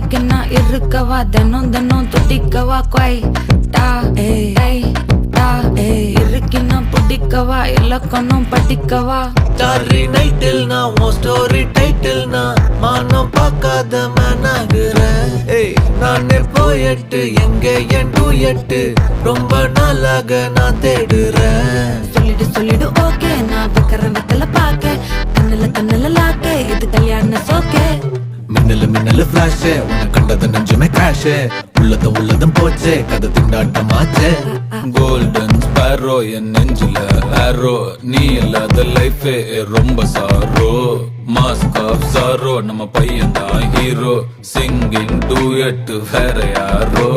உனக்கு நான் இருக்கவா தினம் தினம் துடிக்கவா கொய் டா ஏய் டா இருக்கு நான் பிடிக்கவா இலக்கணம் படிக்கவா ஸ்டாரி நைட்டில் நான் உன் ஸ்டோரி டைட்டில் நான் மானம் பார்க்காத மேனாகிறேன். நானே போயட்டு எங்க என் டூயட்டு ரொம்ப நாளாக நான் தேடுறேன். சொல்லிடு ஓகே நான் வைக்கிற வெத்தல பாக்க கண்ணுல லாக்கே இது கல்யாண சோக்கே மின்னலு ஃபிளாஷ் உன்னை கண்டது நெஞ்சுமே கிராஷ் உள்ளதும் போச்சே கதை திண்டாட்டமாச்சே. கோல்டன் ஸ்பேரோ என் நெஞ்சில ஆரோ நீ இல்லாத லைஃபே ரொம்ப சாரோ மாஸ்க் ஆஃப் சாரோ நம்ம பையன் தான் ஹீரோ சிங்கிங் டூயட் வேற யாரோ